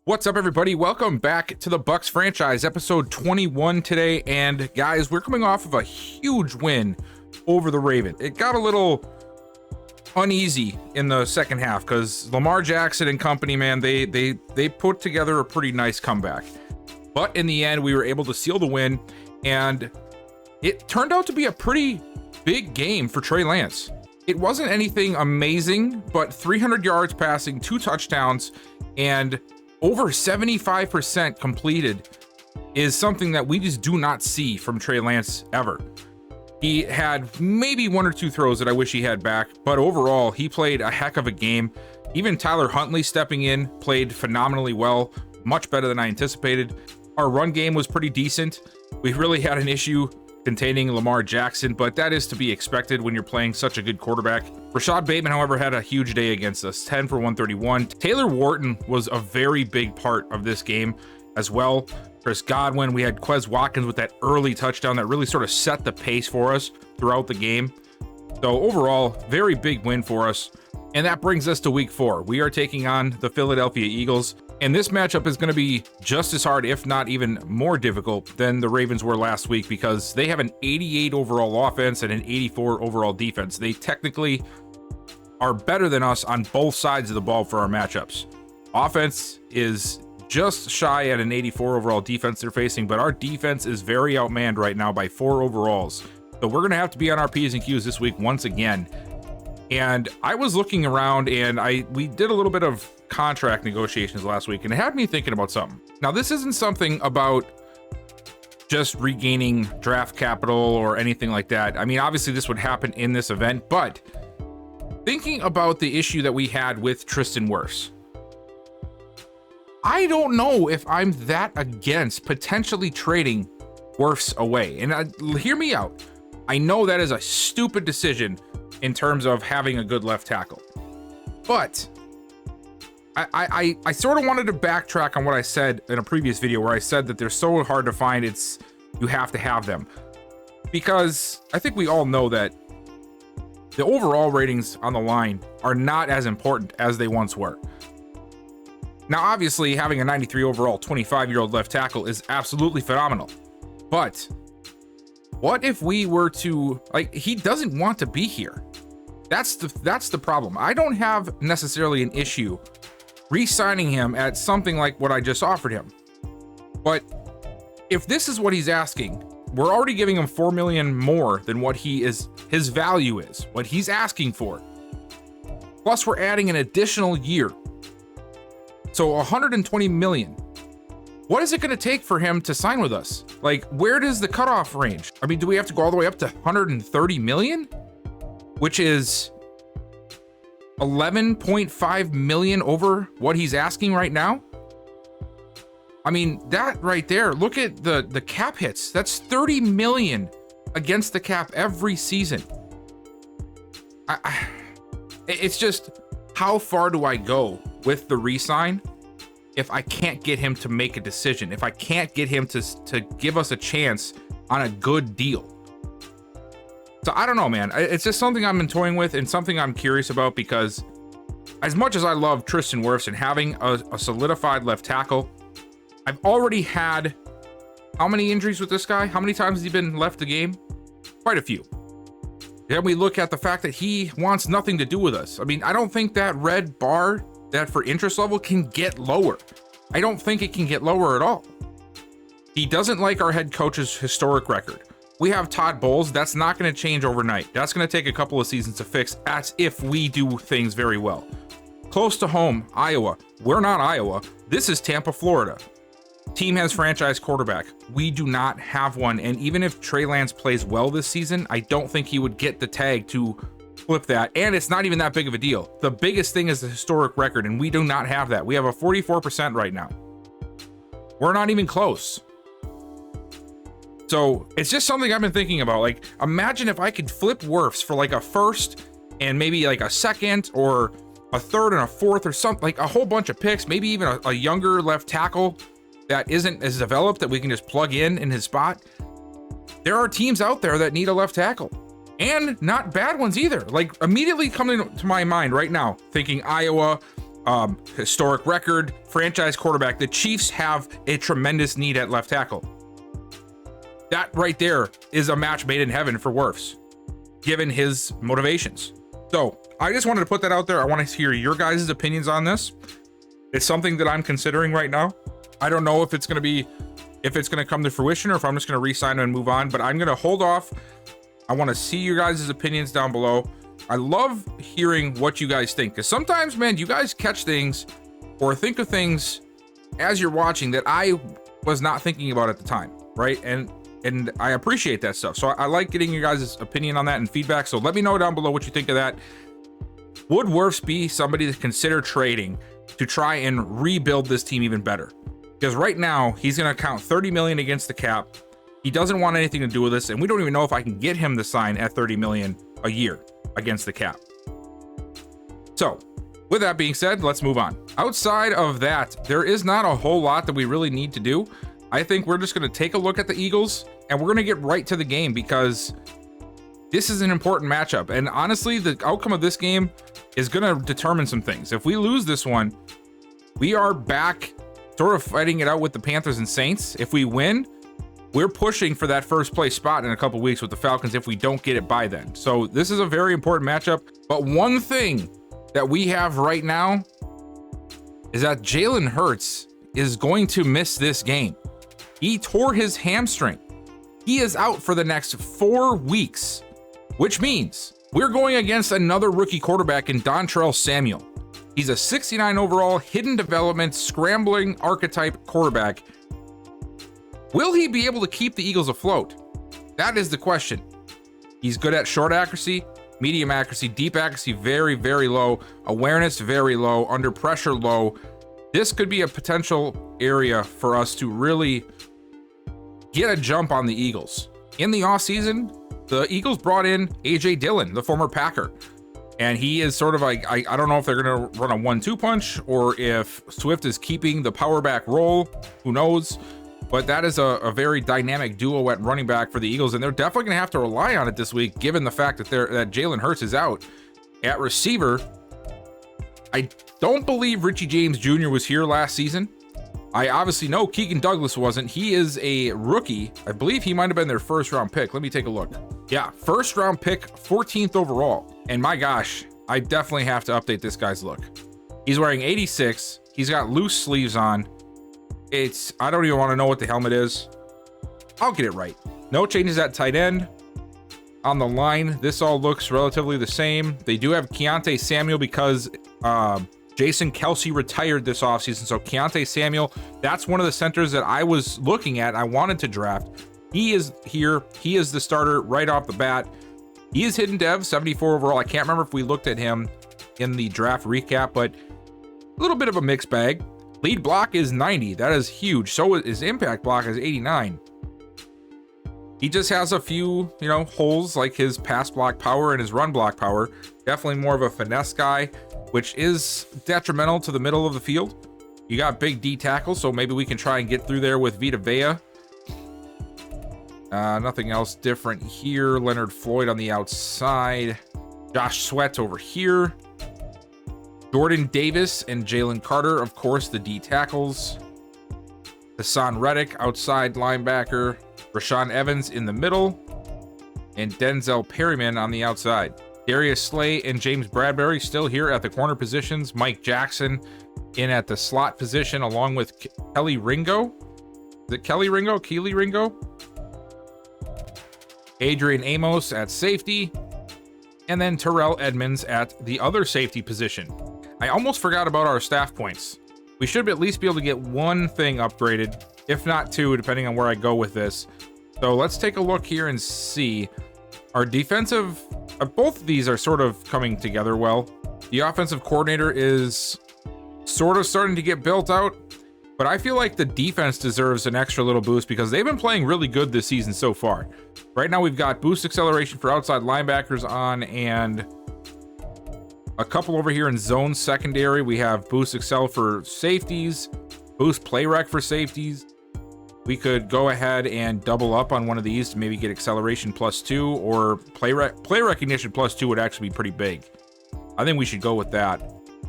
What's up, everybody? Welcome back to the Bucs franchise, episode 21 today. And guys, we're coming off of a huge win over the Ravens. It got a little uneasy in the second half because Lamar Jackson and company, man, they put together a pretty nice comeback. But in the end, we were able to seal the win, and it turned out to be a pretty big game for Trey Lance. It wasn't anything amazing, but 300 yards passing, 2 touchdowns, and over 75% completed is something that we just do not see from Trey Lance ever. He had maybe 1 or 2 throws that I wish he had back, but overall, he played a heck of a game. Even Tyler Huntley stepping in played phenomenally well, much better than I anticipated. Our run game was pretty decent. We really had an issue containing Lamar Jackson, but that is to be expected when you're playing such a good quarterback. Rashad Bateman, however, had a huge day against us, 10 for 131. Taylor Wharton was a very big part of this game as well. Chris Godwin, we had Quez Watkins with that early touchdown that really sort of set the pace for us throughout the game. So overall, very big win for us. And that brings us to week 4. We are taking on the Philadelphia Eagles. And this matchup is going to be just as hard, if not even more difficult than the Ravens were last week, because they have an 88 overall offense and an 84 overall defense. They technically are better than us on both sides of the ball for our matchups. Offense is just shy at an 84 overall defense they're facing, but our defense is very outmanned right now by 4 overalls. So we're going to have to be on our P's and Q's this week once again. And I was looking around, and we did a little bit of contract negotiations last week, and it had me thinking about something. Now, this isn't something about just regaining draft capital or anything like that. I mean, obviously this would happen in this event, but thinking about the issue that we had with Tristan Wirfs, I don't know if I'm that against potentially trading Wirfs away. And hear me out. I know that is a stupid decision in terms of having a good left tackle, but I sort of wanted to backtrack on what I said in a previous video where I said that they're so hard to find, you have to have them, because I think we all know that the overall ratings on the line are not as important as they once were. Now, obviously, having a 93 overall 25-year-old left tackle is absolutely phenomenal, but what if we were to, he doesn't want to be here. That's the problem. I don't have necessarily an issue re-signing him at something like what I just offered him. But if this is what he's asking, we're already giving him $4 million more than what his value is, what he's asking for. Plus, we're adding an additional year. So $120 million. What is it going to take for him to sign with us? Where does the cutoff range? I mean, do we have to go all the way up to $130 million? Which is $11.5 million over what he's asking right now? I mean, that right there, look at the cap hits. That's $30 million against the cap every season. It's just, how far do I go with the re-sign if I can't get him to make a decision, if I can't get him to give us a chance on a good deal? So I don't know, man. It's just something I'm toying with and something I'm curious about, because as much as I love Tristan Wirfs and having a solidified left tackle, I've already had how many injuries with this guy? How many times has he been left the game? Quite a few. Then we look at the fact that he wants nothing to do with us. I mean, I don't think that red bar, that for interest level, can get lower. I don't think it can get lower at all. He doesn't like our head coach's historic record. We have Todd Bowles. That's not going to change overnight. That's going to take a couple of seasons to fix, as if we do things very well. Close to home, Iowa. We're not Iowa. This is Tampa, Florida. Team has franchise quarterback. We do not have one. And even if Trey Lance plays well this season, I don't think he would get the tag to flip that. And it's not even that big of a deal. The biggest thing is the historic record, and we do not have that. We have a 44% right now. We're not even close. So it's just something I've been thinking about. Imagine if I could flip Wirfs for a first and maybe a second or a third and a fourth or something, a whole bunch of picks, maybe even a younger left tackle that isn't as developed that we can just plug in his spot. There are teams out there that need a left tackle, and not bad ones either. Immediately coming to my mind right now, thinking Iowa, historic record, franchise quarterback. The Chiefs have a tremendous need at left tackle. That right there is a match made in heaven for Wirfs, given his motivations. So I just wanted to put that out there. I want to hear your guys' opinions on this. It's something that I'm considering right now. I don't know if it's going to come to fruition or if I'm just going to re-sign and move on, but I'm going to hold off. I want to see your guys' opinions down below. I love hearing what you guys think, because sometimes, man, you guys catch things or think of things as you're watching that I was not thinking about at the time, right? And I appreciate that stuff. So I like getting your guys' opinion on that and feedback. So let me know down below what you think of that. Would Wirfs be somebody to consider trading to try and rebuild this team even better? Because right now he's going to count 30 million against the cap. He doesn't want anything to do with this, and we don't even know if I can get him to sign at 30 million a year against the cap. So with that being said, let's move on. Outside of that, there is not a whole lot that we really need to do. I think we're just going to take a look at the Eagles and we're going to get right to the game, because this is an important matchup. And honestly, the outcome of this game is going to determine some things. If we lose this one, we are back sort of fighting it out with the Panthers and Saints. If we win, we're pushing for that first place spot in a couple weeks with the Falcons if we don't get it by then. So this is a very important matchup. But one thing that we have right now is that Jalen Hurts is going to miss this game. He tore his hamstring. He is out for the next 4 weeks, which means we're going against another rookie quarterback in Dontrell Samuel. He's a 69 overall, hidden development, scrambling archetype quarterback. Will he be able to keep the Eagles afloat? That is the question. He's good at short accuracy, medium accuracy, deep accuracy, very, very low. Awareness, very low. Under pressure, low. This could be a potential area for us to really get a jump on the Eagles. In the offseason, the Eagles brought in A.J. Dillon, the former Packer. And he is sort of like, I don't know if they're going to run a 1-2 punch or if Swift is keeping the power back role. Who knows? But that is a very dynamic duo at running back for the Eagles. And they're definitely going to have to rely on it this week, given the fact that Jalen Hurts is out. At receiver, I don't believe Richie James Jr. was here last season. I obviously know Keegan Douglas wasn't. He is a rookie. I believe he might have been their first round pick. Let me take a look. Yeah, first round pick, 14th overall. And my gosh, I definitely have to update this guy's look. He's wearing 86. He's got loose sleeves on. I don't even want to know what the helmet is. I'll get it right. No changes at tight end. On the line, this all looks relatively the same. They do have Keontae Samuel because Jason Kelsey retired this offseason. So Keontae Samuel, that's one of the centers that I was looking at. I wanted to draft. He is here. He is the starter right off the bat. He is hidden dev, 74 overall. I can't remember if we looked at him in the draft recap, but a little bit of a mixed bag. Lead block is 90. That is huge. So his impact block is 89. He just has a few, holes like his pass block power and his run block power. Definitely more of a finesse guy, which is detrimental to the middle of the field. You got big D tackles, so maybe we can try and get through there with Vita Vea. Nothing else different here. Leonard Floyd on the outside. Josh Sweat over here. Jordan Davis and Jalen Carter, of course, the D tackles. Hassan Reddick, outside linebacker. Rashawn Evans in the middle. And Denzel Perryman on the outside. Darius Slay and James Bradbury still here at the corner positions. Mike Jackson in at the slot position along with Kelly Ringo. Is it Kelly Ringo? Keely Ringo? Adrian Amos at safety. And then Terrell Edmonds at the other safety position. I almost forgot about our staff points. We should at least be able to get one thing upgraded, if not two, depending on where I go with this. So let's take a look here and see. Our defensive, both of these are sort of coming together well. The offensive coordinator is sort of starting to get built out, but I feel like the defense deserves an extra little boost because they've been playing really good this season so far. Right now we've got boost acceleration for outside linebackers on and a couple over here in zone secondary. We have boost excel for safeties, boost play rec for safeties. We could go ahead and double up on one of these to maybe get acceleration +2 or play recognition +2 would actually be pretty big. I think we should go with that.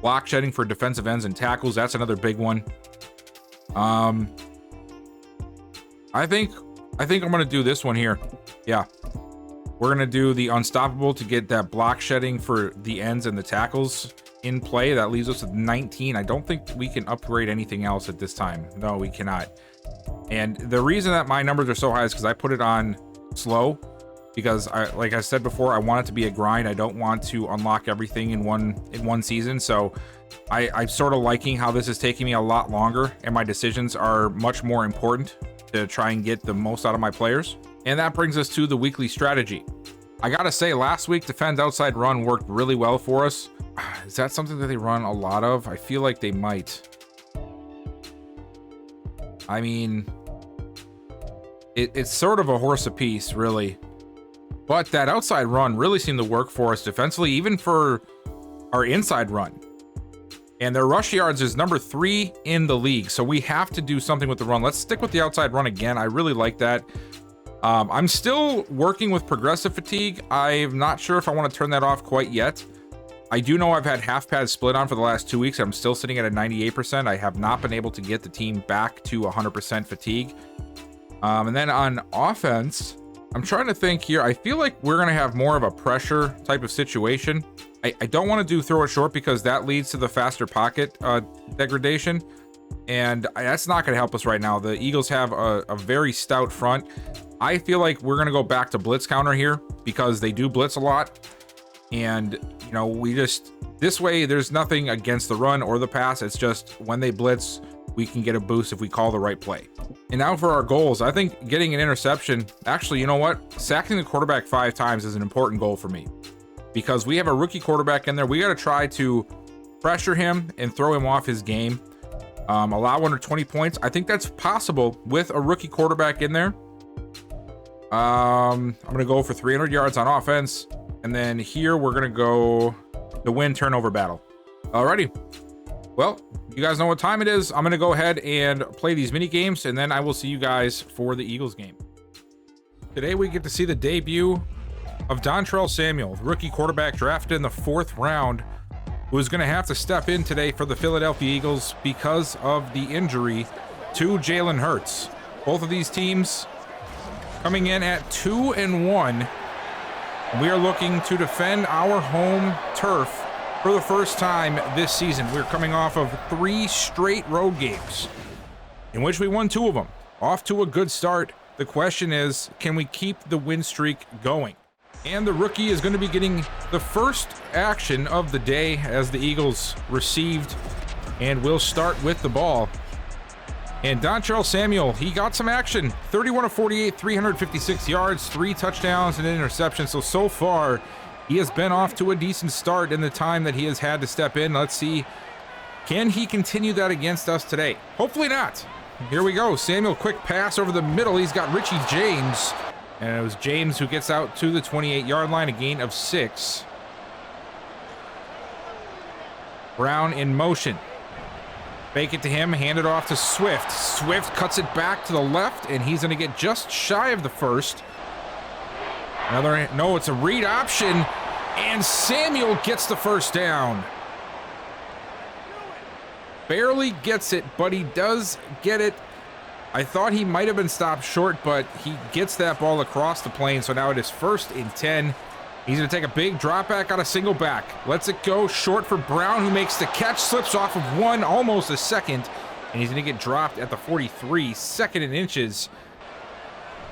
block shedding for defensive ends and tackles. That's another big one. I think I'm going to do this one here. Yeah. We're going to do the unstoppable to get that block shedding for the ends and the tackles in play. That leaves us with 19. I don't think we can upgrade anything else at this time. No, we cannot. And the reason that my numbers are so high is because I put it on slow, because like I said before, I want it to be a grind. I don't want to unlock everything in one season. So I'm sort of liking how this is taking me a lot longer, and my decisions are much more important to try and get the most out of my players. And that brings us to the weekly strategy. I gotta say, last week defend outside run worked really well for us. Is that something that they run a lot of? I feel like they might. I mean, it's sort of a horse apiece, really. But that outside run really seemed to work for us defensively, even for our inside run. And their rush yards is number 3 in the league. So we have to do something with the run. Let's stick with the outside run again. I really like that. I'm still working with progressive fatigue. I'm not sure if I want to turn that off quite yet. I do know I've had half pads split on for the last 2 weeks. I'm still sitting at a 98%. I have not been able to get the team back to 100% fatigue. And then on offense, I'm trying to think here. I feel like we're going to have more of a pressure type of situation. I don't want to do throw it short because that leads to the faster pocket degradation. And that's not going to help us right now. The Eagles have a very stout front. I feel like we're going to go back to blitz counter here because they do blitz a lot. And, you know, this way, there's nothing against the run or the pass. It's just when they blitz, we can get a boost if we call the right play. And now for our goals, I think getting an interception, actually, you know what? Sacking the quarterback 5 times is an important goal for me because we have a rookie quarterback in there. We got to try to pressure him and throw him off his game. Allow under 20 points. I think that's possible with a rookie quarterback in there. I'm going to go for 300 yards on offense. And then here we're going to go the win turnover battle. Alrighty. Well, you guys know what time it is. I'm going to go ahead and play these mini games, and then I will see you guys for the Eagles game. Today we get to see the debut of Dontrell Samuel, rookie quarterback drafted in the 4th round, who is going to have to step in today for the Philadelphia Eagles because of the injury to Jalen Hurts. Both of these teams coming in at 2-1. We are looking to defend our home turf for the first time this season. We're coming off of 3 straight road games in which we won 2 of them. Off to a good start. The question is, can we keep the win streak going? And the rookie is going to be getting the first action of the day as the Eagles received, and will start with the ball. And Dontrell Samuel, he got some action. 31 of 48, 356 yards, 3 touchdowns and an interception. So far, he has been off to a decent start in the time that he has had to step in. Let's see, can he continue that against us today? Hopefully not. Here we go. Samuel, quick pass over the middle. He's got Richie James. And it was James who gets out to the 28-yard line, a gain of 6. Brown in motion. Fake it to him, hand it off to Swift. Swift cuts it back to the left, and he's going to get just shy of the first. No, it's a read option, and Samuel gets the first down. Barely gets it, but he does get it. I thought he might have been stopped short, but he gets that ball across the plane, so now it is 1st and 10. He's going to take a big drop back on a single back. Lets it go short for Brown, who makes the catch, slips off of 1, almost a second, and he's going to get dropped at the 43, 2nd and inches.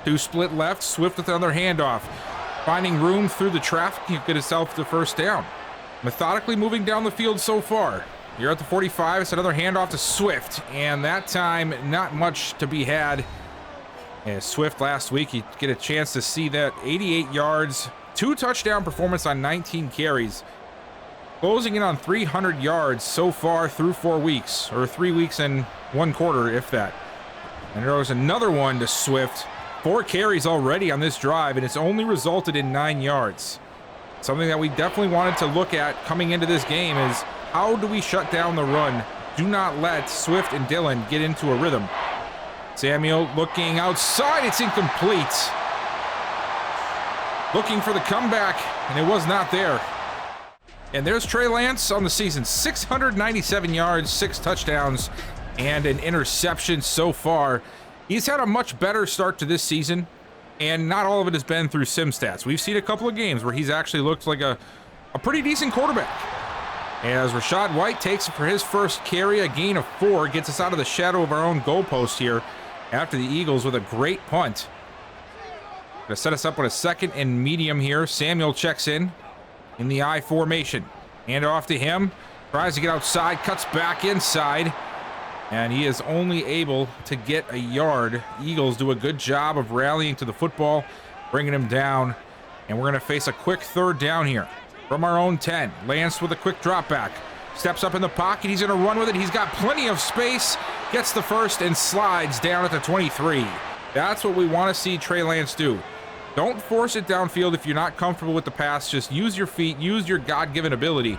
2 split left, Swift with another handoff. Finding room through the traffic, he get himself the first down. Methodically moving down the field so far. You're at the 45, it's another handoff to Swift, and that time, not much to be had. As Swift last week, you get a chance to see that 88 yards, 2 touchdown performance on 19 carries. Closing in on 300 yards so far through 4 weeks, or 3 weeks and 1 quarter, if that. And there was another one to Swift. 4 carries already on this drive, and it's only resulted in 9 yards. Something that we definitely wanted to look at coming into this game is, how do we shut down the run? Do not let Swift and Dillon get into a rhythm. Samuel looking outside, it's incomplete. Looking for the comeback, and it was not there. And there's Trey Lance on the season. 697 yards, 6 touchdowns, and an interception so far. He's had a much better start to this season, and not all of it has been through sim stats. We've seen a couple of games where he's actually looked like a pretty decent quarterback. As Rachaad White takes it for his first carry, a gain of 4, gets us out of the shadow of our own goalpost here after the Eagles with a great punt. Gonna set us up with a 2nd and medium here. Samuel checks in the I formation. Hand off to him. Tries to get outside, cuts back inside. And he is only able to get a yard. Eagles do a good job of rallying to the football, bringing him down. And we're gonna face a quick 3rd down here from our own 10. Lance with a quick drop back. Steps up in the pocket. He's gonna run with it. He's got plenty of space. Gets the first and slides down at the 23. That's what we want to see Trey Lance do. Don't force it downfield if you're not comfortable with the pass. Just use your feet, use your God-given ability,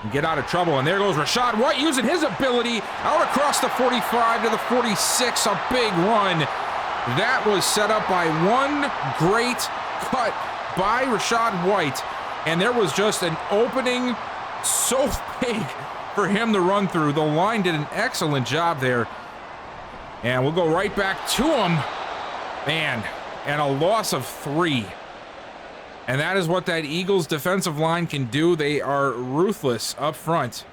and get out of trouble. And there goes Rachaad White using his ability out across the 45 to the 46. A big run. That was set up by one great cut by Rachaad White. And there was just an opening so big for him to run through. The line did an excellent job there. And we'll go right back to him. Man, and a loss of 3. And that is what that Eagles defensive line can do. They are ruthless up front.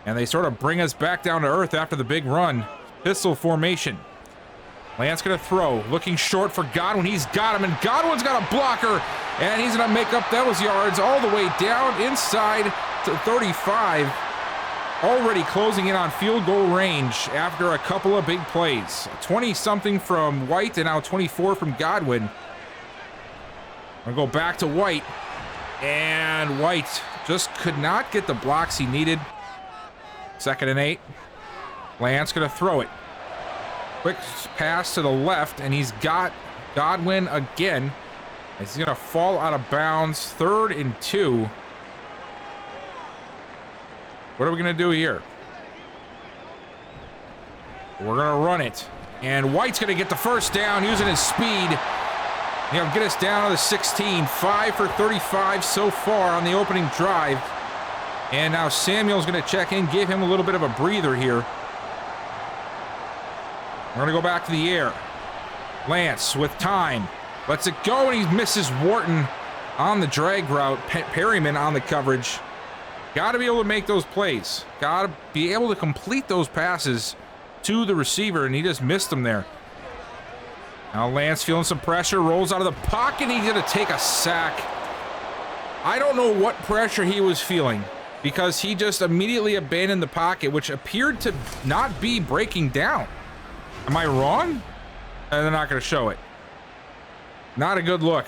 And they sort of bring us back down to earth after the big run. Pistol formation. Lance gonna throw, looking short for Godwin. He's got him, and Godwin's got a blocker, and he's gonna make up those yards all the way down inside to 35. Already closing in on field goal range after a couple of big plays. 20-something from White and now 24 from Godwin. We're gonna go back to White, and White just could not get the blocks he needed. 2nd and 8. Lance gonna throw it. Quick pass to the left, and he's got Godwin again. He's gonna fall out of bounds. 3rd and 2. What are we gonna do here? We're gonna run it. And White's gonna get the first down using his speed. He'll get us down to the 16. 5 for 35 so far on the opening drive. And now Samuel's gonna check in, give him a little bit of a breather here. We're gonna go back to the air. Lance with time. Lets it go, and he misses Wharton on the drag route. Perryman on the coverage. Got to be able to make those plays. Got to be able to complete those passes to the receiver, and he just missed them there. Now Lance feeling some pressure, rolls out of the pocket, and he's going to take a sack. I don't know what pressure he was feeling, because he just immediately abandoned the pocket, which appeared to not be breaking down. Am I wrong? They're not going to show it. Not a good look.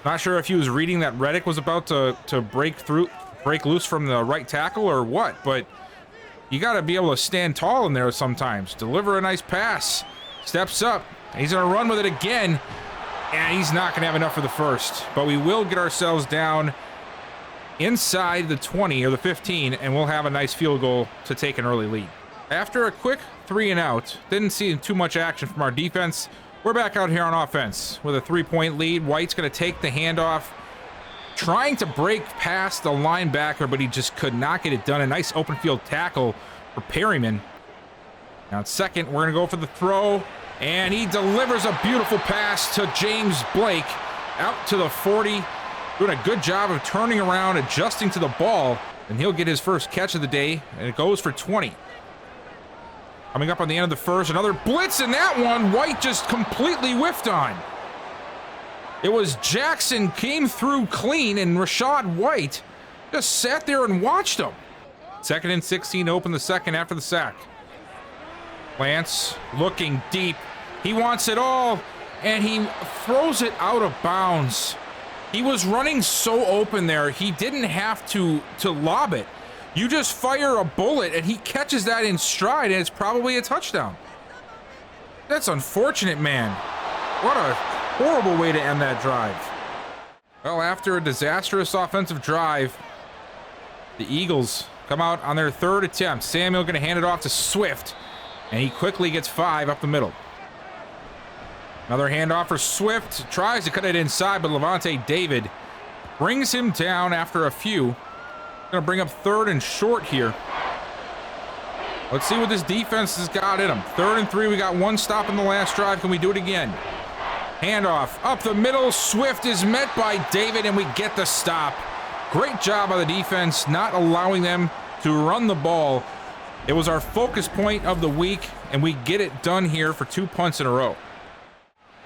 Not sure if he was reading that Reddick was about to break loose from the right tackle or what, but you got to be able to stand tall in there sometimes. Deliver a nice pass. Steps up. He's going to run with it again, and he's not going to have enough for the first. But we will get ourselves down inside the 20 or the 15, and we'll have a nice field goal to take an early lead. After a quick 3 and out, didn't see too much action from our defense. We're back out here on offense with a 3-point lead. White's going to take the handoff, trying to break past the linebacker, but he just could not get it done. A nice open field tackle for Perryman. Now, 2nd, we're going to go for the throw, and he delivers a beautiful pass to James Blake out to the 40. Doing a good job of turning around, adjusting to the ball, and he'll get his first catch of the day, and it goes for 20. Coming up on the end of the first, another blitz, and that one White just completely whiffed on. It was Jackson came through clean, and Rachaad White just sat there and watched him. 2nd and 16 to open the second after the sack. Lance looking deep. He wants it all, and he throws it out of bounds. He was running so open there, he didn't have to lob it. You just fire a bullet, and he catches that in stride, and it's probably a touchdown. That's unfortunate, man. What a horrible way to end that drive. Well, after a disastrous offensive drive, the Eagles come out on their 3rd attempt. Samuel going to hand it off to Swift, and he quickly gets 5 up the middle. Another handoff for Swift. Tries to cut it inside, but Levante David Brings him down after a few. Gonna bring up 3rd and short here. Let's see what this defense has got in them. 3rd and 3. We got 1 stop in the last drive. Can we do it again? Handoff up the middle. Swift is met by David, and we get the stop. Great job by the defense, not allowing them to run the ball. It was our focus point of the week, and we get it done here for 2 punts in a row.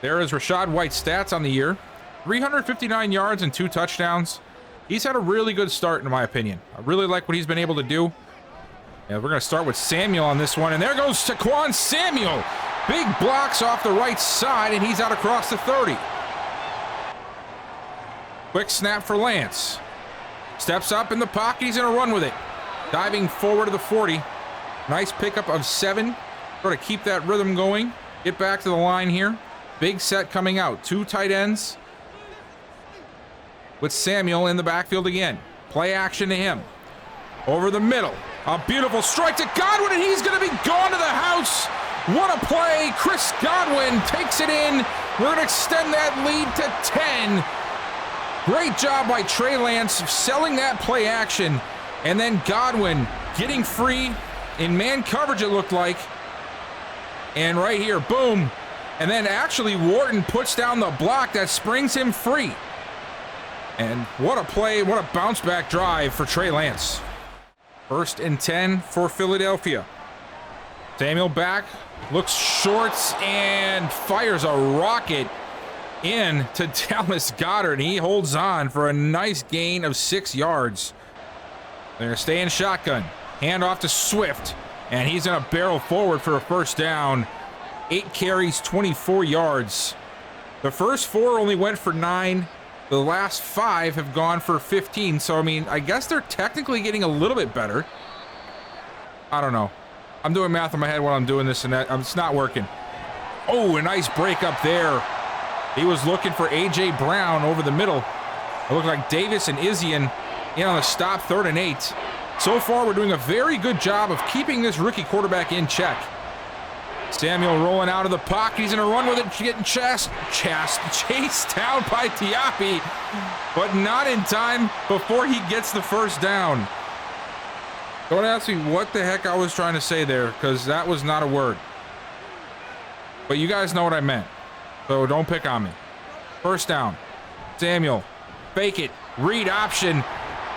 There is Rachaad White's stats on the year. 359 yards and 2 touchdowns. He's had a really good start, in my opinion. I really like what he's been able to do. And we're going to start with Samuel on this one. And there goes Taquan Samuel. Big blocks off the right side, and he's out across the 30. Quick snap for Lance. Steps up in the pocket. He's going to run with it. Diving forward to the 40. Nice pickup of 7. Sort of keep that rhythm going. Get back to the line here. Big set coming out. 2 tight ends. With Samuel in the backfield again. Play action to him. Over the middle. A beautiful strike to Godwin, and he's going to be gone to the house. What a play. Chris Godwin takes it in. We're going to extend that lead to 10. Great job by Trey Lance selling that play action. And then Godwin getting free in man coverage, it looked like. And right here, boom. And then actually Wharton puts down the block that springs him free. And what a play, what a bounce back drive for Trey Lance. 1st and 10 for Philadelphia. Samuel back, looks short, and fires a rocket in to Dallas Goedert. He holds on for a nice gain of 6 yards. They're going to stay in shotgun. Hand off to Swift, and he's going to barrel forward for a 1st down. 8 carries, 24 yards. The first 4 only went for 9. The last 5 have gone for 15. So, I mean, I guess they're technically getting a little bit better. I don't know. I'm doing math in my head while I'm doing this, and that it's not working. Oh, a nice break up there. He was looking for A.J. Brown over the middle. It looked like Davis and Izzian in on the stop, 3rd and 8. So far, we're doing a very good job of keeping this rookie quarterback in check. Samuel rolling out of the pocket. He's going to run with it, getting chased down by Tiapi, but not in time before he gets the 1st down. Don't ask me what the heck I was trying to say there, because that was not a word. But you guys know what I meant, so don't pick on me. 1st down. Samuel, fake it, read option.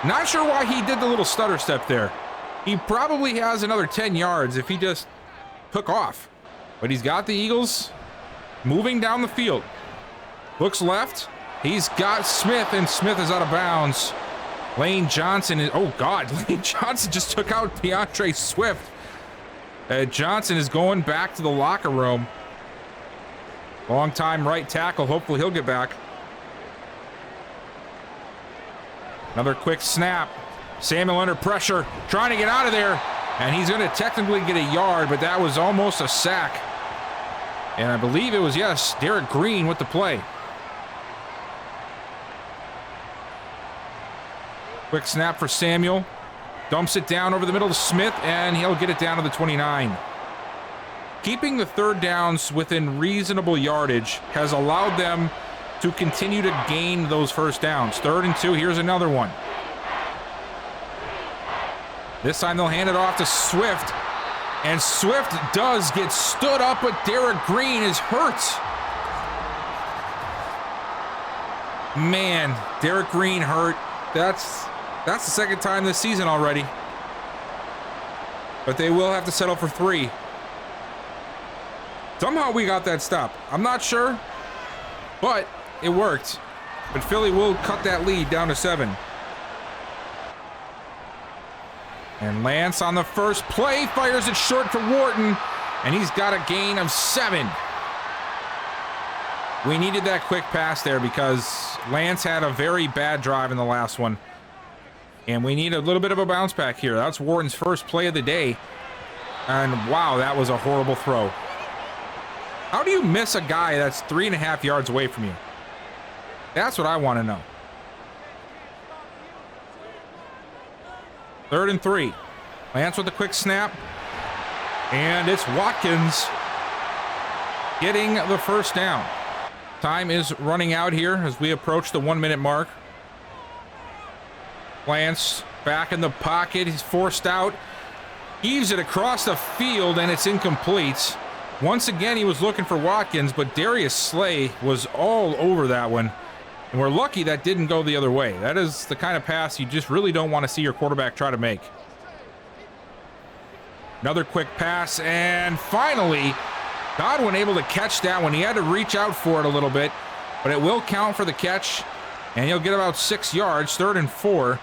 Not sure why he did the little stutter step there. He probably has another 10 yards if he just took off. But he's got the Eagles moving down the field. Looks left. He's got Smith, and Smith is out of bounds. Lane Johnson is, oh God, Lane Johnson just took out DeAndre Swift. Johnson is going back to the locker room. Long time right tackle. Hopefully he'll get back. Another quick snap. Samuel under pressure, trying to get out of there. And he's going to technically get a yard, but that was almost a sack. And I believe it was, yes, Derek Green with the play. Quick snap for Samuel. Dumps it down over the middle to Smith, and he'll get it down to the 29. Keeping the 3rd downs within reasonable yardage has allowed them to continue to gain those 1st downs. 3rd and 2, here's another one. This time they'll hand it off to Swift. And Swift does get stood up, but Derek Green is hurt. Man, Derek Green hurt. That's the 2nd time this season already. But they will have to settle for 3. Somehow we got that stop. I'm not sure, but it worked. But Philly will cut that lead down to 7. And Lance on the first play fires it short to Wharton, and he's got a gain of 7. We needed that quick pass there because Lance had a very bad drive in the last one. And we need a little bit of a bounce back here. That's Wharton's first play of the day. And wow, that was a horrible throw. How do you miss a guy that's 3.5 yards away from you? That's what I want to know. 3rd and 3. Lance with a quick snap. And it's Watkins getting the 1st down. Time is running out here as we approach the 1-minute mark. Lance back in the pocket. He's forced out. Heaves it across the field, and it's incomplete. Once again, he was looking for Watkins, but Darius Slay was all over that one. And we're lucky that didn't go the other way. That is the kind of pass you just really don't want to see your quarterback try to make. Another quick pass, and finally, Godwin able to catch that one. He had to reach out for it a little bit, but it will count for the catch, and he'll get about 6 yards, 3rd and 4.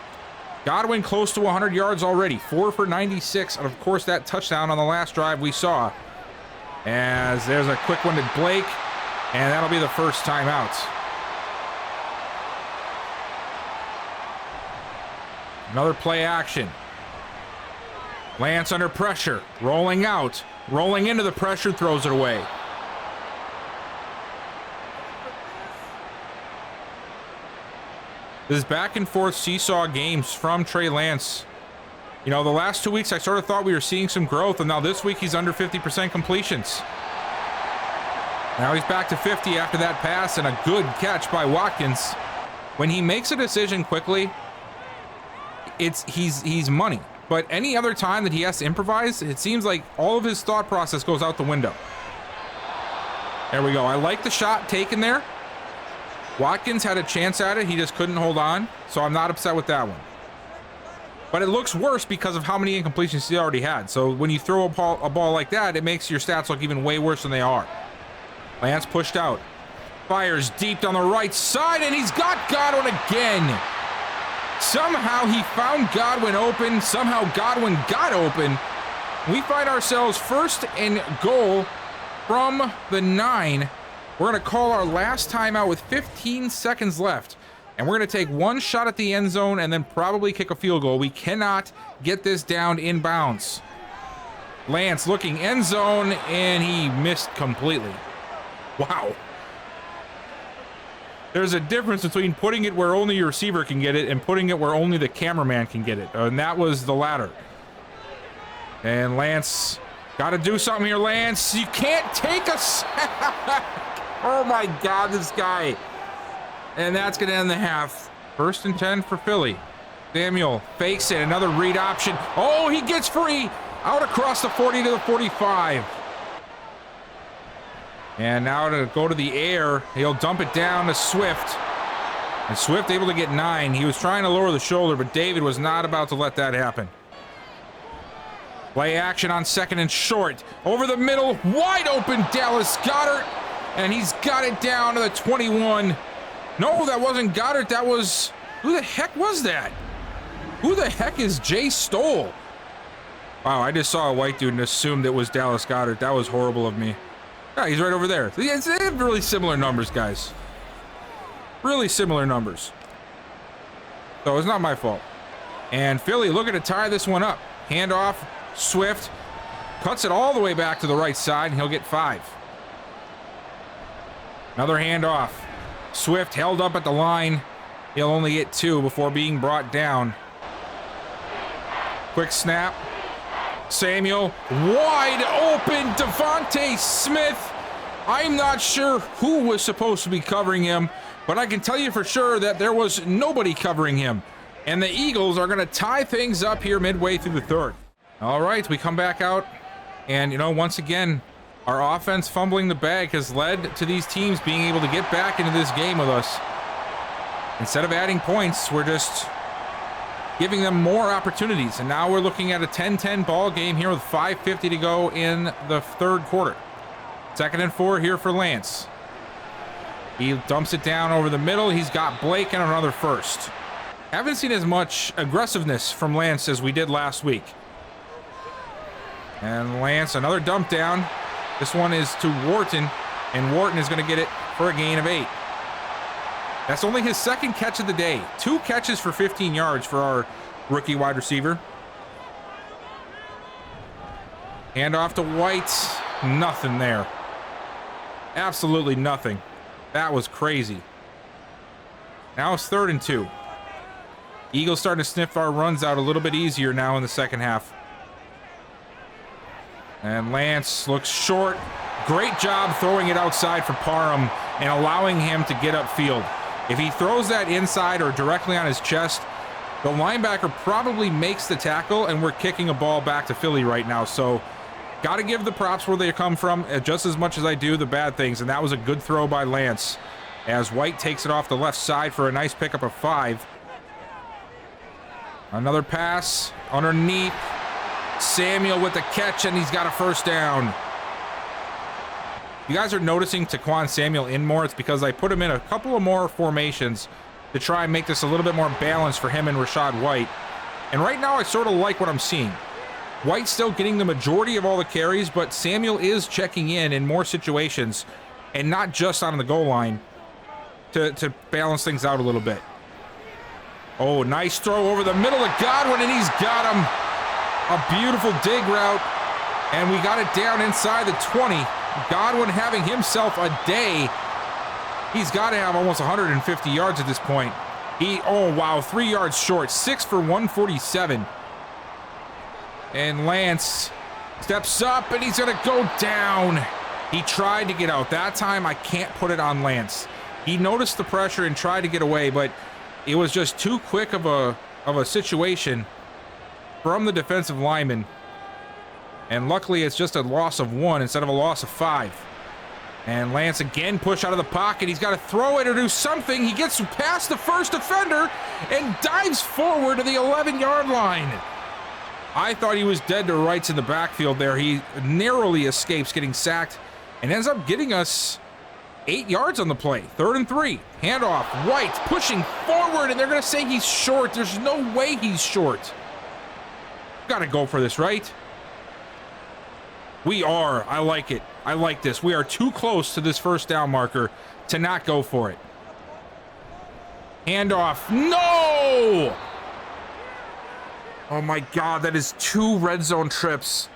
Godwin close to 100 yards already, 4 for 96, and of course that touchdown on the last drive we saw. As there's a quick one to Blake, and that'll be the first timeout. Another play action. Lance under pressure, rolling out, rolling into the pressure, throws it away. This back and forth seesaw games from Trey Lance. You know, the last 2 weeks I sort of thought we were seeing some growth, and now this week he's under 50% completions. Now he's back to 50 after that pass and a good catch by Watkins. When he makes a decision quickly, he's money. But any other time that he has to improvise, it seems like all of his thought process goes out the window. There we go. I like the shot taken there. Watkins had a chance at it. He just couldn't hold on, so I'm not upset with that one. But it looks worse because of how many incompletions he already had. So when you throw a ball like that, it makes your stats look even way worse than they are. Lance pushed out. Fires deep down the right side, and he's got Godwin again. Somehow he found Godwin open. Somehow Godwin got open. We find ourselves 1st and goal from the 9. We're going to call our last timeout with 15 seconds left. And we're going to take one shot at the end zone and then probably kick a field goal. We cannot get this down inbounds. Lance looking end zone, and he missed completely. Wow. There's a difference between putting it where only your receiver can get it and putting it where only the cameraman can get it. And that was the latter. And Lance, got to do something here, Lance. You can't take a sack. Oh, my God, this guy. And that's going to end the half. 1st and 10 for Philly. Samuel fakes it. Another read option. Oh, he gets free. Out across the 40 to the 45. And now to go to the air, he'll dump it down to Swift. And Swift able to get 9. He was trying to lower the shoulder, but David was not about to let that happen. Play action on 2nd and short. Over the middle, wide open Dallas Goedert. And he's got it down to the 21. No, that wasn't Goddard. That was... Who the heck was that? Who the heck is Jay Stoll? Wow, I just saw a white dude and assumed it was Dallas Goedert. That was horrible of me. Yeah, he's right over there. They have really similar numbers, guys. Really similar numbers. So it's not my fault. And Philly looking to tie this one up. Handoff, Swift. Cuts it all the way back to the right side, and he'll get 5. Another handoff. Swift held up at the line. He'll only get 2 before being brought down. Quick snap. Samuel, wide open, Devontae Smith. I'm not sure who was supposed to be covering him, but I can tell you for sure that there was nobody covering him. And the Eagles are going to tie things up here midway through the 3rd. All right, we come back out, and, you know, once again, our offense fumbling the bag has led to these teams being able to get back into this game with us. Instead of adding points, we're just giving them more opportunities. And now we're looking at a 10-10 ball game here with 5:50 to go in the 3rd quarter. 2nd and 4 here for Lance. He dumps it down over the middle. He's got Blake and another 1st. Haven't seen as much aggressiveness from Lance as we did last week. And Lance, another dump down. This one is to Wharton, and Wharton is going to get it for a gain of 8. That's only his 2nd catch of the day. 2 catches for 15 yards for our rookie wide receiver. Handoff to White. Nothing there. Absolutely nothing. That was crazy. Now it's 3rd and 2. Eagles starting to sniff our runs out a little bit easier now in the 2nd half. And Lance looks short. Great job throwing it outside for Parham and allowing him to get upfield. If he throws that inside or directly on his chest, The linebacker probably makes the tackle, and we're kicking a ball back to Philly right now. So got to give the props where they come from just as much as I do the bad things. And that was a good throw by Lance as White takes it off the left side for a nice pickup of 5. Another pass underneath. Samuel with the catch, and he's got a first down. You guys are noticing Taquan Samuel in more. It's because I put him in a couple of more formations to try and make this a little bit more balanced for him and Rachaad White. And right now I sort of like what I'm seeing. White's still getting the majority of all the carries, but Samuel is checking in more situations and not just on the goal line to balance things out a little bit. Oh, nice throw over the middle of Godwin, and he's got him. A beautiful dig route, and we got it down inside the 20. Godwin having himself a day. He's got to have almost 150 yards at this point. Oh wow, 3 yards short, 6 for 147. And Lance steps up, and he's gonna go down. He tried to get out. That time I can't put it on Lance. He noticed the pressure and tried to get away, but it was just too quick of a situation from the defensive lineman. And luckily it's just a loss of 1 instead of a loss of 5. And Lance again push out of the pocket. He's got to throw it or do something. He gets past the first defender and dives forward to the 11-yard line. I thought he was dead to rights in the backfield there. He narrowly escapes getting sacked and ends up getting us 8 yards on the play. 3rd and 3. Handoff. White pushing forward, and they're going to say he's short. There's no way he's short. Got to go for this, right? We are. I like it. I like this. We are too close to this first down marker to not go for it. Handoff. No! Oh my God, that is 2 red zone trips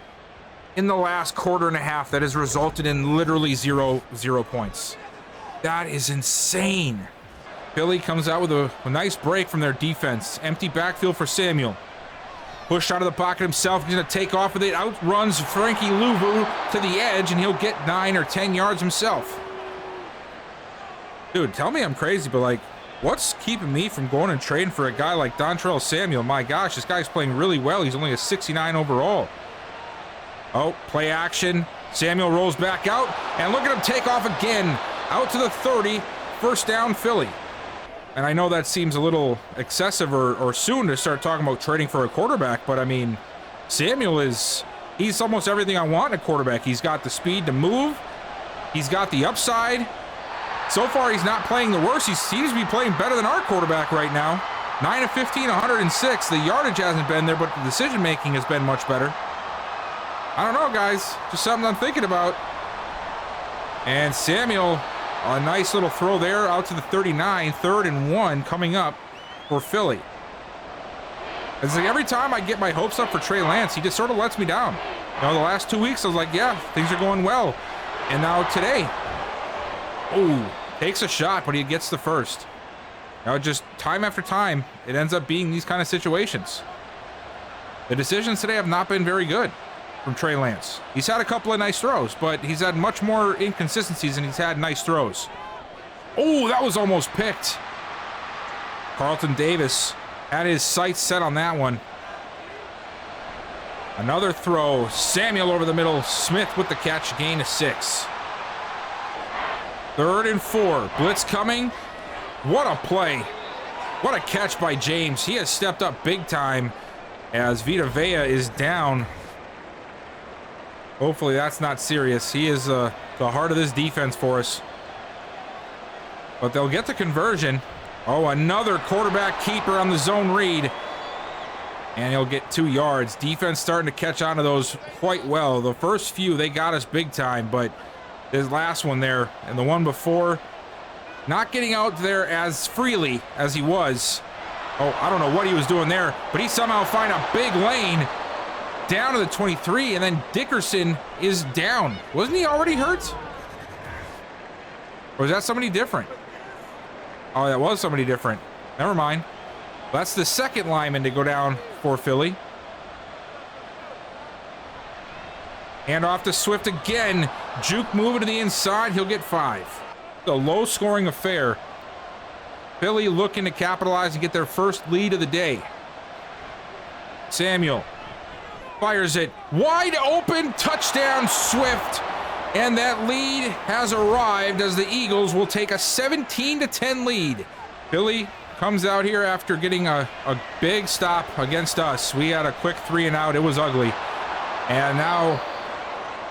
in the last quarter and a half that has resulted in literally zero points. That is insane. Philly comes out with a nice break from their defense. Empty backfield for Samuel. Pushed out of the pocket himself. He's going to take off with it. Outruns Frankie Louvu to the edge, and he'll get 9 or 10 yards himself. Dude, tell me I'm crazy, but like, what's keeping me from going and trading for a guy like Dontrell Samuel? My gosh, this guy's playing really well. He's only a 69 overall. Oh, play action. Samuel rolls back out, and look at him take off again. Out to the 30. First down, Philly. And I know that seems a little excessive or soon to start talking about trading for a quarterback, but I mean, Samuel he's almost everything I want in a quarterback. He's got the speed to move. He's got the upside. So far, he's not playing the worst. He seems to be playing better than our quarterback right now. 9 of 15, 106. The yardage hasn't been there, but the decision-making has been much better. I don't know, guys. Just something I'm thinking about. And Samuel, a nice little throw there out to the 39. 3rd and 1 coming up for Philly. It's like every time I get my hopes up for Trey Lance, he just sort of lets me down. You know, the last 2 weeks, I was like, yeah, things are going well. And now today, oh, takes a shot, but he gets the first. Now, just time after time, it ends up being these kind of situations. The decisions today have not been very good from Trey Lance. He's had a couple of nice throws, but he's had much more inconsistencies than he's had nice throws. Oh, that was almost picked. Carlton Davis had his sights set on that one. Another throw. Samuel over the middle. Smith with the catch. Gain of 6. 3rd and 4. Blitz coming. What a play. What a catch by James. He has stepped up big time as Vita Vea is down. Hopefully that's not serious. He is the heart of this defense for us. But they'll get the conversion. Oh, another quarterback keeper on the zone read. And he'll get 2 yards. Defense starting to catch on to those quite well. The first few, they got us big time, but this last one there and the one before, not getting out there as freely as he was. Oh, I don't know what he was doing there, but he somehow find a big lane down to the 23, and then Dickerson is down. Wasn't he already hurt? Or was that somebody different? Oh, that was somebody different. Never mind. That's the second lineman to go down for Philly. Hand off to Swift again. Juke moving to the inside. He'll get 5. A low-scoring affair. Philly looking to capitalize and get their first lead of the day. Samuel fires it wide open, touchdown Swift, and that lead has arrived as the Eagles will take a 17-10 lead. Philly comes out here after getting a big stop against us. We had a quick 3 and out. It was ugly. And now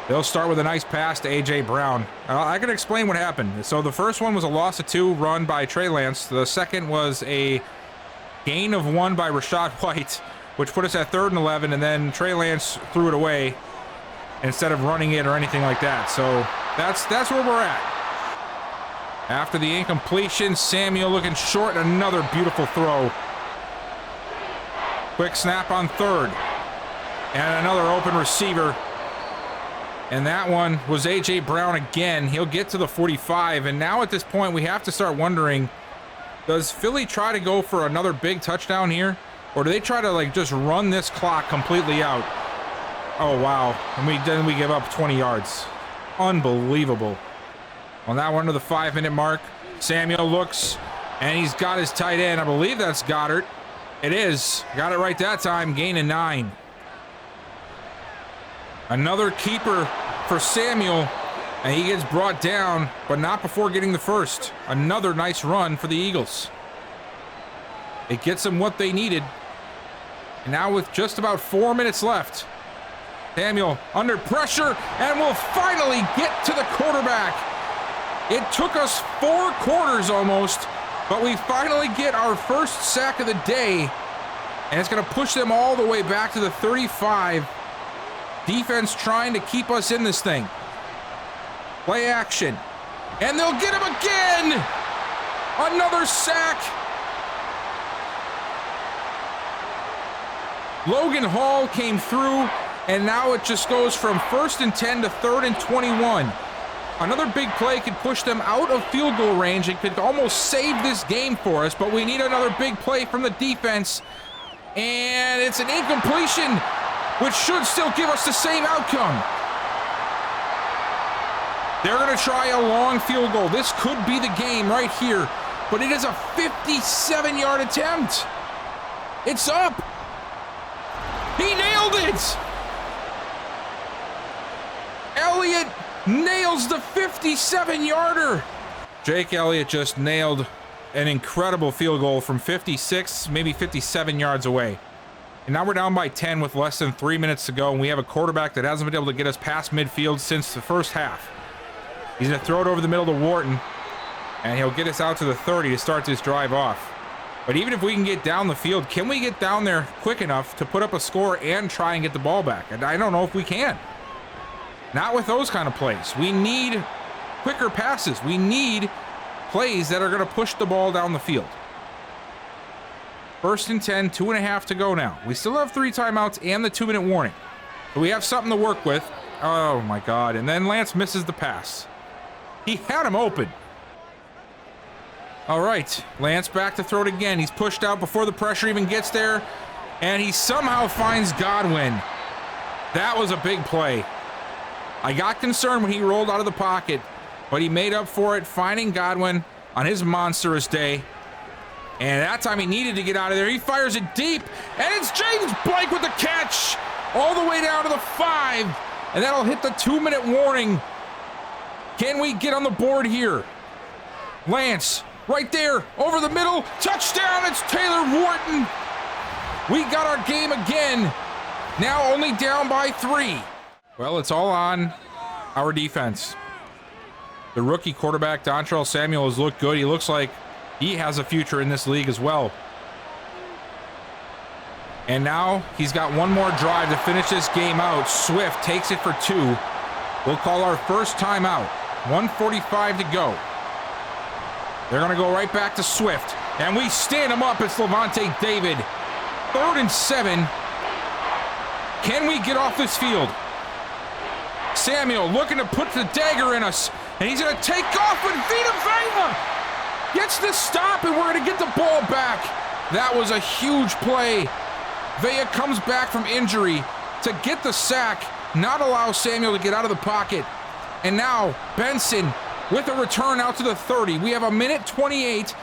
they'll start with a nice pass to A.J. Brown. I can explain what happened. So the first one was a loss of 2 run by Trey Lance. The second was a gain of 1 by Rachaad White, which put us at 3rd and 11, and then Trey Lance threw it away instead of running it or anything like that. So that's where we're at. After the incompletion, Samuel looking short, and another beautiful throw. Quick snap on 3rd. And another open receiver. And that one was A.J. Brown again. He'll get to the 45, and now at this point we have to start wondering, does Philly try to go for another big touchdown here? Or do they try to like just run this clock completely out? Oh, wow. And then we give up 20 yards. Unbelievable. On that one to the 5-minute mark, Samuel looks, and he's got his tight end. I believe that's Goddard. It is. Got it right that time, gain of 9. Another keeper for Samuel, and he gets brought down, but not before getting the first. Another nice run for the Eagles. It gets them what they needed. And now with just about 4 minutes left, Samuel under pressure, and will finally get to the quarterback. It took us 4 quarters almost, but we finally get our first sack of the day, and it's going to push them all the way back to the 35. Defense trying to keep us in this thing. Play action, and they'll get him again. Another sack. Logan Hall came through, and now it just goes from 1st and 10 to 3rd and 21. Another big play could push them out of field goal range. It could almost save this game for us, but we need another big play from the defense. And it's an incompletion, which should still give us the same outcome. They're going to try a long field goal. This could be the game right here, but it is a 57-yard attempt. It's up. He nailed it. Elliott nails the 57-yarder. Jake Elliott just nailed an incredible field goal from 56, maybe 57 yards away. And now we're down by 10 with less than 3 minutes to go, and we have a quarterback that hasn't been able to get us past midfield since the first half. He's going to throw it over the middle to Wharton, and he'll get us out to the 30 to start this drive off. But even if we can get down the field, can we get down there quick enough to put up a score and try and get the ball back? And I don't know if we can. Not with those kind of plays. We need quicker passes. We need plays that are going to push the ball down the field. 1st and 10, 2.5 to go now. We still have 3 timeouts and the 2-minute warning. So we have something to work with. Oh my God. And then Lance misses the pass. He had him open. All right, Lance back to throw it again. He's pushed out before the pressure even gets there, and he somehow finds Godwin. That was a big play. I got concerned when he rolled out of the pocket, but he made up for it, finding Godwin on his monstrous day. And that time he needed to get out of there. He fires it deep, and it's James Blake with the catch all the way down to the 5, and that'll hit the 2-minute warning. Can we get on the board here? Lance, right there, over the middle, touchdown, it's Taylor Wharton. We got our game again, now only down by 3. Well, it's all on our defense. The rookie quarterback, Dontrell Samuel, has looked good. He looks like he has a future in this league as well. And now he's got one more drive to finish this game out. Swift takes it for 2. We'll call our first timeout. 1:45 to go. They're going to go right back to Swift. And we stand him up. It's Levante David. 3rd and 7. Can we get off this field? Samuel looking to put the dagger in us. And he's going to take off, and Vita Vea gets the stop, and we're going to get the ball back. That was a huge play. Vea comes back from injury to get the sack, not allow Samuel to get out of the pocket. And now Benson with a return out to the 30. We have 1:28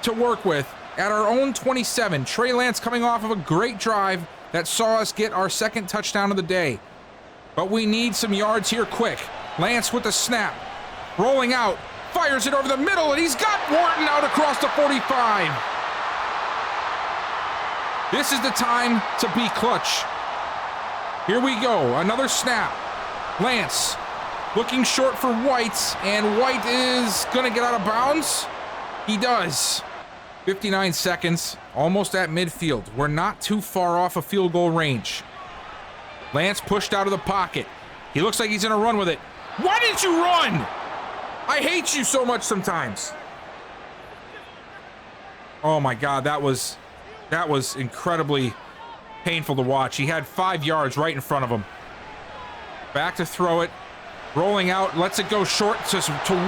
to work with at our own 27. Trey Lance coming off of a great drive that saw us get our second touchdown of the day. But we need some yards here quick. Lance with the snap. Rolling out. Fires it over the middle, and he's got Wharton out across the 45. This is the time to be clutch. Here we go. Another snap. Lance looking short for White, and White is going to get out of bounds. He does. 59 seconds, almost at midfield. We're not too far off of field goal range. Lance pushed out of the pocket. He looks like he's going to run with it. Why didn't you run? I hate you so much sometimes. Oh my God, that was incredibly painful to watch. He had 5 yards right in front of him. Back to throw it. Rolling out, lets it go short to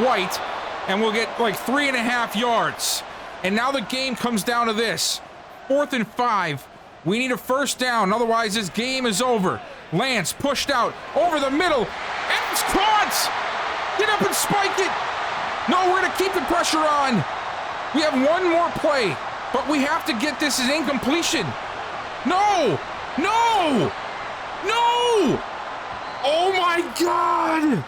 White, and we'll get like 3.5 yards. And now the game comes down to this. 4th and 5. We need a first down, otherwise this game is over. Lance pushed out, over the middle, and it's caught! Get up and spike it! No, we're gonna keep the pressure on. We have one more play, but we have to get this as incompletion. No! No! No! Oh my God!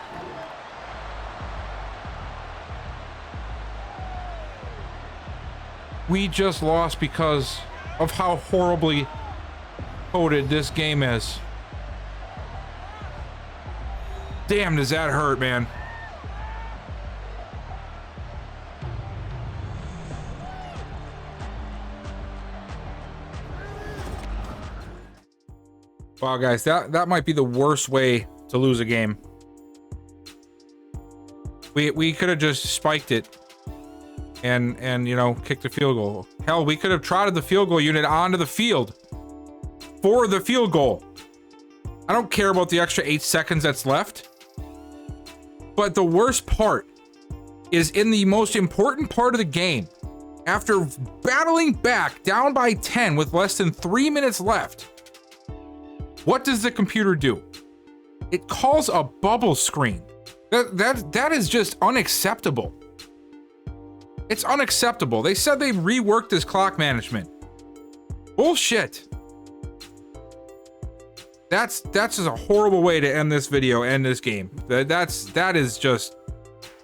We just lost because of how horribly coded this game is. Damn, does that hurt, man. Wow, guys, that might be the worst way to lose a game. We could have just spiked it and you know, kicked the field goal. Hell, we could have trotted the field goal unit onto the field for the field goal. I don't care about the extra 8 seconds that's left. But the worst part is in the most important part of the game. After battling back down by 10 with less than 3 minutes left, what does the computer do? It calls a bubble screen. That is just unacceptable. It's unacceptable. They said they reworked this clock management. Bullshit. That's just a horrible way to end this video, end this game. That is just,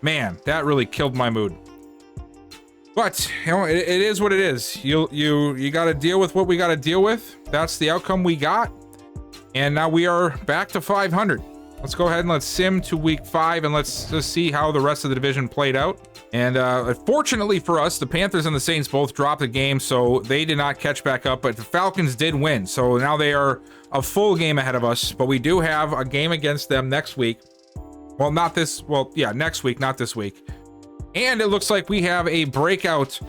man, that really killed my mood. But you know, it is what it is. You got to deal with what we got to deal with. That's the outcome we got. And now we are back to 500. Let's go ahead and let's sim to week 5 and let's just see how the rest of the division played out. And fortunately for us, the Panthers and the Saints both dropped the game, so they did not catch back up, but the Falcons did win. So now they are a full game ahead of us, but we do have a game against them next week. Well, not this, well, yeah, next week, not this week. And it looks like we have a breakout.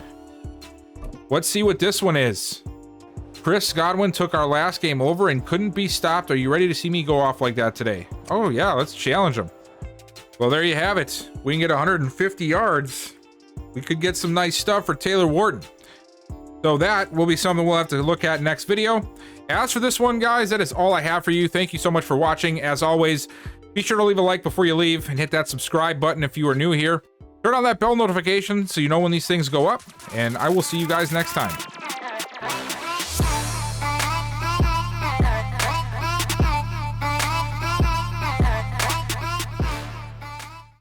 Let's see what this one is. Chris Godwin took our last game over and couldn't be stopped. Are you ready to see me go off like that today? Oh yeah, let's challenge him. Well, there you have it. We can get 150 yards. We could get some nice stuff for Taylor Wharton. So that will be something we'll have to look at next video. As for this one, guys, that is all I have for you. Thank you so much for watching. As always, be sure to leave a like before you leave and hit that subscribe button if you are new here. Turn on that bell notification so you know when these things go up, and I will see you guys next time.